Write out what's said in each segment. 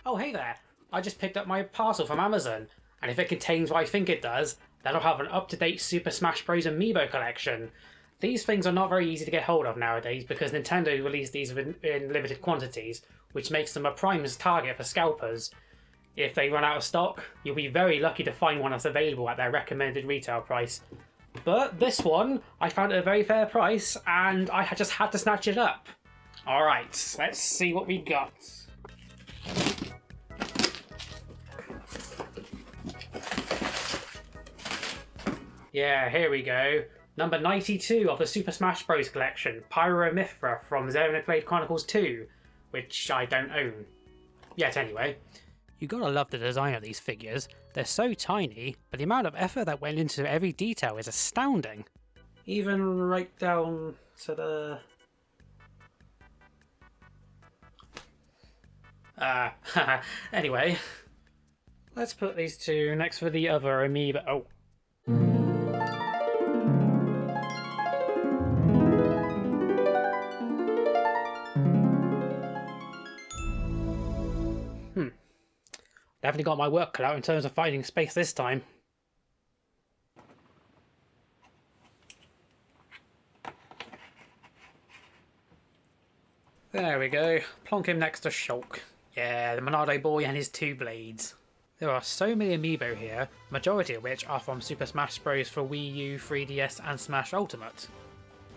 Oh, hey there! I just picked up my parcel from Amazon, and if it contains what I think it does, then I'll have an up-to-date Super Smash Bros. Amiibo collection. These things are not very easy to get hold of nowadays because Nintendo released these in limited quantities, which makes them a prime target for scalpers. If they run out of stock, you'll be very lucky to find one that's available at their recommended retail price. But this one, I found at a very fair price, and I just had to snatch it up. Alright, let's see what we got. Yeah, here we go. Number 92 of the Super Smash Bros. Collection, Pyromithra from Xenoblade Chronicles 2, which I don't own. Yet anyway. You gotta love the design of these figures. They're so tiny, but the amount of effort that went into every detail is astounding. Even right down to the... anyway. Let's put these two next to the other Amiibo. Oh. Definitely got my work cut out in terms of finding space this time. There we go. Plonk him next to Shulk. Yeah, the Monado boy and his two blades. There are so many Amiibo here, majority of which are from Super Smash Bros. For Wii U, 3DS and Smash Ultimate.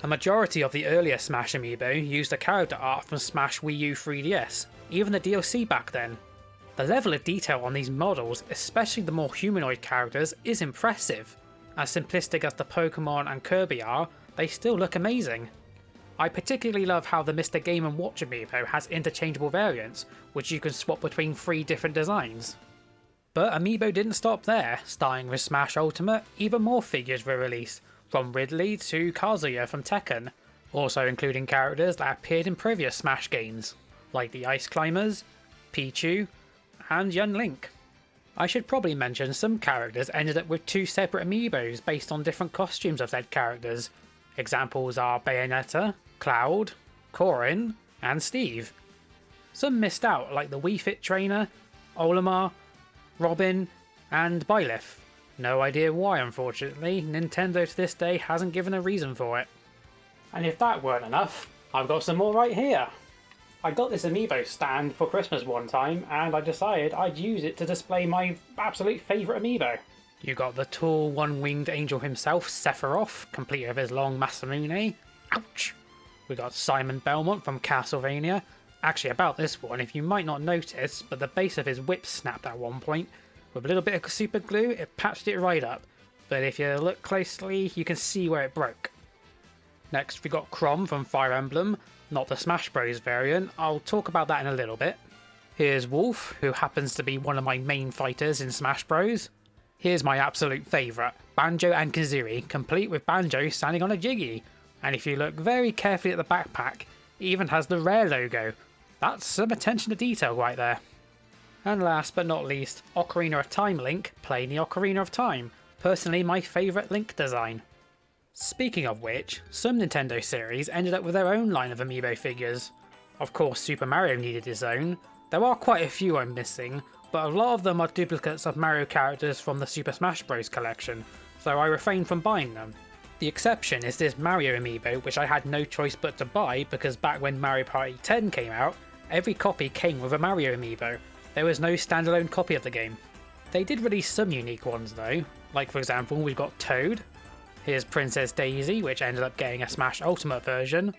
A majority of the earlier Smash Amiibo used the character art from Smash Wii U 3DS, even the DLC back then. The level of detail on these models, especially the more humanoid characters, is impressive. As simplistic as the Pokemon and Kirby are, they still look amazing. I particularly love how the Mr. Game & Watch Amiibo has interchangeable variants, which you can swap between 3 different designs. But Amiibo didn't stop there. Starting with Smash Ultimate, even more figures were released, from Ridley to Kazuya from Tekken, also including characters that appeared in previous Smash games, like the Ice Climbers, Pichu, and young Link. I should probably mention some characters ended up with 2 separate Amiibos based on different costumes of said characters. Examples are Bayonetta, Cloud, Corrin, and Steve. Some missed out, like the Wii Fit trainer, Olimar, Robin, and Byleth. No idea why, unfortunately. Nintendo to this day hasn't given a reason for it. And if that weren't enough, I've got some more right here. I got this Amiibo stand for Christmas one time, and I decided I'd use it to display my absolute favourite Amiibo. You got the tall, one-winged angel himself, Sephiroth, complete with his long Masamune. Ouch! We got Simon Belmont from Castlevania. Actually, about this one, if you might not notice, but the base of his whip snapped at one point. With a little bit of super glue, it patched it right up. But if you look closely, you can see where it broke. Next, we got Chrom from Fire Emblem. Not the Smash Bros variant, I'll talk about that in a little bit. Here's Wolf, who happens to be one of my main fighters in Smash Bros. Here's my absolute favourite, Banjo and Kazooie, complete with Banjo standing on a Jiggy. And if you look very carefully at the backpack, it even has the Rare logo. That's some attention to detail right there. And last but not least, Ocarina of Time Link, playing the Ocarina of Time. Personally my favourite Link design. Speaking of which, some Nintendo series ended up with their own line of Amiibo figures. Of course, Super Mario needed his own. There are quite a few I'm missing, but a lot of them are duplicates of Mario characters from the Super Smash Bros. Collection, so I refrained from buying them. The exception is this Mario Amiibo, which I had no choice but to buy because back when Mario Party 10 came out, every copy came with a Mario Amiibo. There was no standalone copy of the game. They did release some unique ones though, like for example we've got Toad. Here's Princess Daisy, which ended up getting a Smash Ultimate version.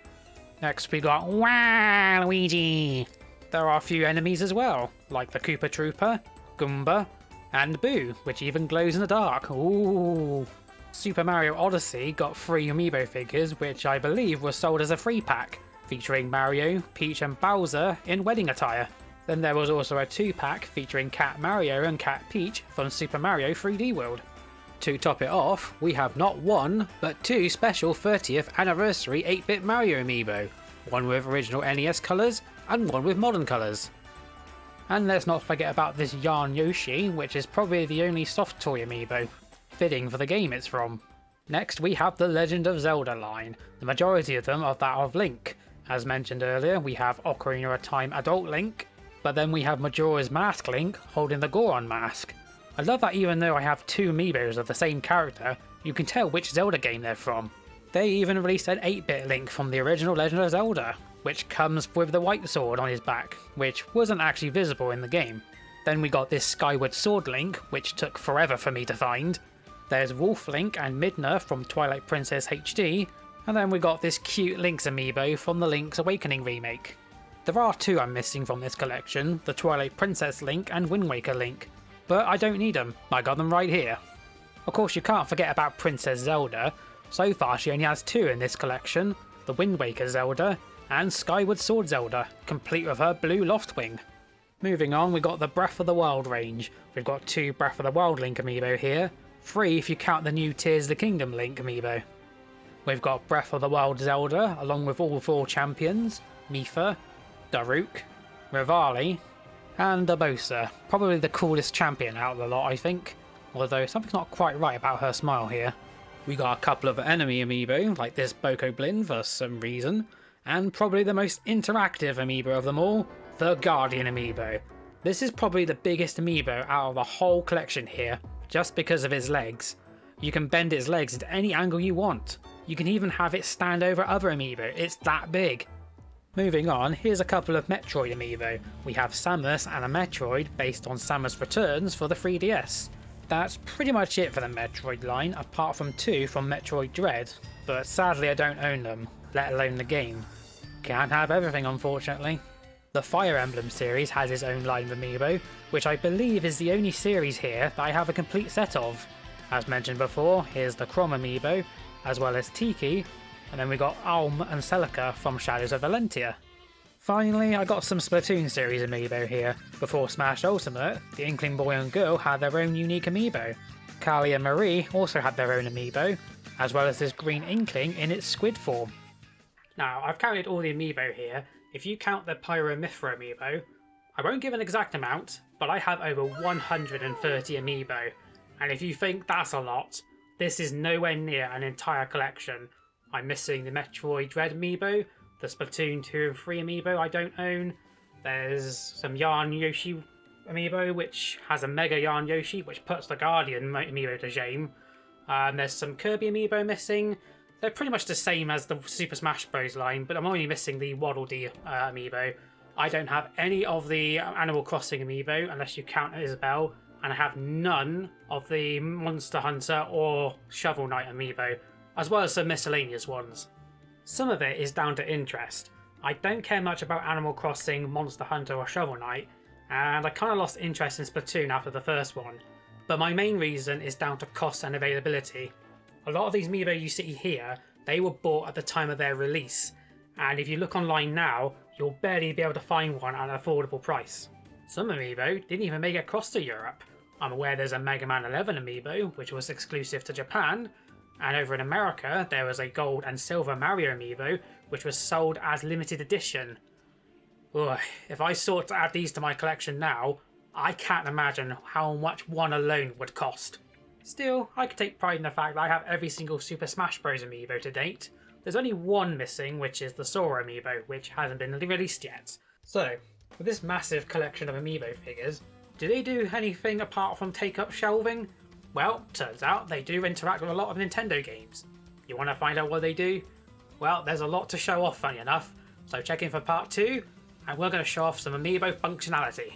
Next we got Waluigi. There are a few enemies as well, like the Koopa Trooper, Goomba, and Boo, which even glows in the dark. Ooh. Super Mario Odyssey got 3 Amiibo figures, which I believe were sold as a free pack, featuring Mario, Peach and Bowser in wedding attire. Then there was also a 2-pack featuring Cat Mario and Cat Peach from Super Mario 3D World. To top it off, we have not 1, but 2 special 30th anniversary 8-bit Mario Amiibo, one with original NES colours and one with modern colours. And let's not forget about this Yarn Yoshi, which is probably the only soft toy Amiibo, fitting for the game it's from. Next we have the Legend of Zelda line, the majority of them are that of Link. As mentioned earlier, we have Ocarina of Time Adult Link, But then we have Majora's Mask Link holding the Goron mask. I love that even though I have two amiibos of the same character, you can tell which Zelda game they're from. They even released an 8-bit Link from the original Legend of Zelda, which comes with the white sword on his back, which wasn't actually visible in the game. Then we got this Skyward Sword Link, which took forever for me to find. There's Wolf Link and Midna from Twilight Princess HD, and then we got this cute Link's amiibo from the Link's Awakening remake. There are two I'm missing from this collection, the Twilight Princess Link and Wind Waker Link, but I don't need them, I got them right here. Of course you can't forget about Princess Zelda. So far she only has two in this collection, the Wind Waker Zelda and Skyward Sword Zelda, complete with her blue Loftwing. Moving on, we got the Breath of the Wild range. We've got two Breath of the Wild Link amiibo here, 3 if you count the new Tears of the Kingdom Link amiibo. We've got Breath of the Wild Zelda along with all 4 champions, Mipha, Daruk, Rivali, and Urbosa, probably the coolest champion out of the lot I think, although something's not quite right about her smile here. We got a couple of enemy amiibo, like this Bokoblin for some reason, and probably the most interactive amiibo of them all, the Guardian amiibo. This is probably the biggest amiibo out of the whole collection here, just because of his legs. You can bend its legs into any angle you want. You can even have it stand over other amiibo, it's that big. Moving on, here's a couple of Metroid amiibo. We have Samus and a Metroid based on Samus Returns for the 3DS. That's pretty much it for the Metroid line, apart from 2 from Metroid Dread, but sadly I don't own them, let alone the game. Can't have everything unfortunately. The Fire Emblem series has its own line of amiibo, which I believe is the only series here that I have a complete set of. As mentioned before, here's the Chrom amiibo, as well as Tiki, and then we got Alm and Celica from Shadows of Valentia. Finally, I got some Splatoon series amiibo here. Before Smash Ultimate, the Inkling Boy and Girl had their own unique amiibo. Callie and Marie also had their own amiibo, as well as this green Inkling in its squid form. Now, I've counted all the amiibo here. If you count the Pyromithra amiibo, I won't give an exact amount, but I have over 130 amiibo. And if you think that's a lot, this is nowhere near an entire collection. I'm missing the Metroid Dread amiibo, the Splatoon 2 and 3 amiibo I don't own. There's some Yarn Yoshi amiibo, which has a Mega Yarn Yoshi, which puts the Guardian amiibo to shame. There's some Kirby amiibo missing. They're pretty much the same as the Super Smash Bros. Line, but I'm only missing the Waddle Dee amiibo. I don't have any of the Animal Crossing amiibo, unless you count Isabelle, and I have none of the Monster Hunter or Shovel Knight amiibo, as well as some miscellaneous ones. Some of it is down to interest. I don't care much about Animal Crossing, Monster Hunter or Shovel Knight, and I kind of lost interest in Splatoon after the first one. But my main reason is down to cost and availability. A lot of these amiibo you see here, they were bought at the time of their release, and if you look online now, you'll barely be able to find one at an affordable price. Some amiibo didn't even make it across to Europe. I'm aware there's a Mega Man 11 amiibo, which was exclusive to Japan, and over in America there was a gold and silver Mario amiibo, which was sold as limited edition. Ugh, if I sought to add these to my collection now, I can't imagine how much one alone would cost. Still, I can take pride in the fact that I have every single Super Smash Bros. Amiibo to date. There's only one missing, which is the Sora amiibo, which hasn't been released yet. So, with this massive collection of amiibo figures, do they do anything apart from take up shelving? Well, turns out they do interact with a lot of Nintendo games. You want to find out what they do? Well, there's a lot to show off, funny enough, so check in for part 2, and we're going to show off some amiibo functionality.